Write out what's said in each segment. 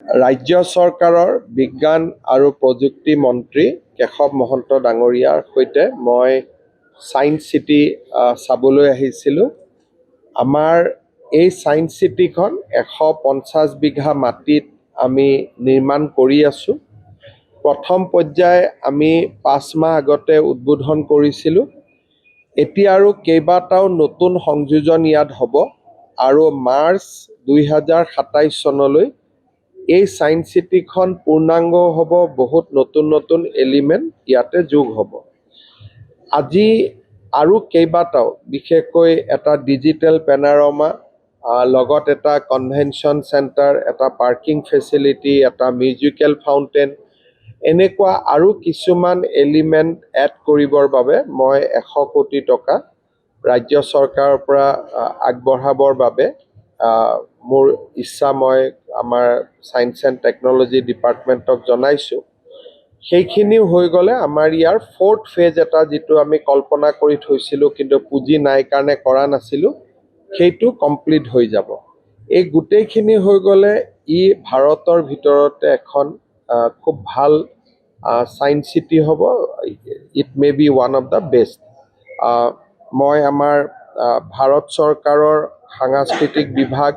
ৰাজ্য চৰকাৰৰ বিজ্ঞান আৰু প্ৰযুক্তি মন্ত্ৰী কেশৱ মহন্ত ডাঙৰীয়াৰ সৈতে মই ছায়েন্স চিটি চাবলৈ আহিছিলোঁ। আমাৰ এই ছায়েন্স চিটিখন 150 বিঘা মাটিত আমি নিৰ্মাণ কৰি আছোঁ। প্ৰথম পৰ্যায় আমি 5 মাহ আগতে উদ্বোধন কৰিছিলোঁ। এতিয়া আৰু কেইবাটাও নতুন সংযোজন ইয়াত হ'ব আৰু মাৰ্চ 2027 চনলৈ এই ছায়েন্স চিটিখন পূৰ্ণাংগ হ'ব, বহুত নতুন নতুন এলিমেণ্ট ইয়াতে যোগ হ'ব। আজি আৰু কেইবাটাও, বিশেষকৈ এটা ডিজিটেল পেনাৰমা, লগত এটা কনভেনশ্যন চেণ্টাৰ, এটা পাৰ্কিং ফেচিলিটি, এটা মিউজিকেল ফাউণ্টেন, এনেকুৱা আৰু কিছুমান এলিমেণ্ট এড কৰিবৰ বাবে মই 100 কোটি টকা ৰাজ্য চৰকাৰৰ পৰা আগবঢ়াবৰ বাবে মোৰ ইচ্ছা মই আমাৰ ছায়েন্স এণ্ড টেকন'লজি ডিপাৰ্টমেণ্টক জনাইছোঁ। সেইখিনিও হৈ গ'লে আমাৰ ইয়াৰ 4th ফেজ এটা, যিটো আমি কল্পনা কৰি থৈছিলোঁ কিন্তু পুঁজি নাই কাৰণে কৰা নাছিলোঁ, সেইটো কমপ্লিট হৈ যাব। এই গোটেইখিনি হৈ গ'লে ই ভাৰতৰ ভিতৰতে এখন খুব ভাল ছায়েন্স চিটি হ'ব। It may be one of the best. মই আমাৰ ভাৰত চৰকাৰৰ সাংস্কৃতিক বিভাগ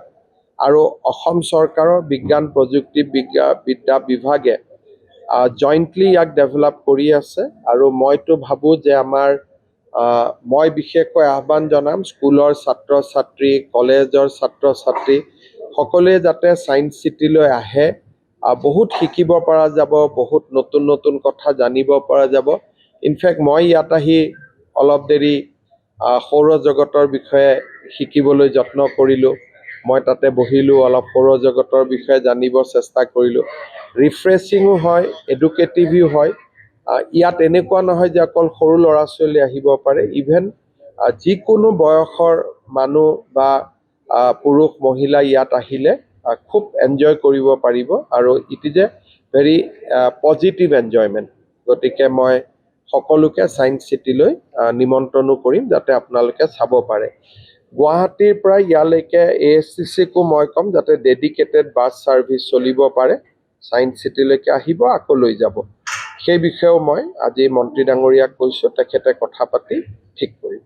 আৰু অসম চৰকাৰৰ বিজ্ঞান প্ৰযুক্তি বিদ্যা বিভাগে জইণ্টলি ইয়াক ডেভেলপ কৰি আছে। আৰু মইতো ভাবোঁ যে মই বিশেষকৈ আহ্বান জনাম স্কুলৰ ছাত্ৰ ছাত্ৰী, কলেজৰ ছাত্ৰ ছাত্ৰী সকলোৱে যাতে ছায়েন্স চিটিলৈ আহে। বহুত শিকিব পৰা যাব, বহুত নতুন নতুন কথা জানিব পৰা যাব। ইনফেক্ট মই ইয়াত আহি অলপ দেৰি সৌৰজগতৰ বিষয়ে শিকিবলৈ যত্ন কৰিলোঁ। মই তাতে বহিলোঁ, অলপ সৌৰজগতৰ বিষয়ে জানিব চেষ্টা কৰিলোঁ। ৰিফ্ৰেছিঙো হয়, এডুকেটিভো হয়। ইয়াত এনেকুৱা নহয় যে অকল সৰু ল'ৰা ছোৱালী আহিব পাৰে, ইভেন যিকোনো বয়সৰ মানুহ বা পুৰুষ মহিলা ইয়াত আহিলে খুব এনজয় কৰিব পাৰিব। আৰু it is a very positive enjoyment. গতিকে মই সকলোকে ছায়েন্স চিটিলৈ নিমন্ত্ৰণো কৰিম যাতে আপোনালোকে চাব পাৰে। গুৱাহাটীৰ পৰা ইয়ালৈকে ASCCকো মই ক'ম যাতে ডেডিকেটেড বাছ ছাৰ্ভিচ চলিব পাৰে। ছায়েন্স চিটিলৈকে আহিব, আকৌ লৈ যাব। সেই বিষয়েও মই আজি মন্ত্ৰী ডাঙৰীয়াক কৈছোঁ, তেখেতে কথা পাতি ঠিক কৰিব।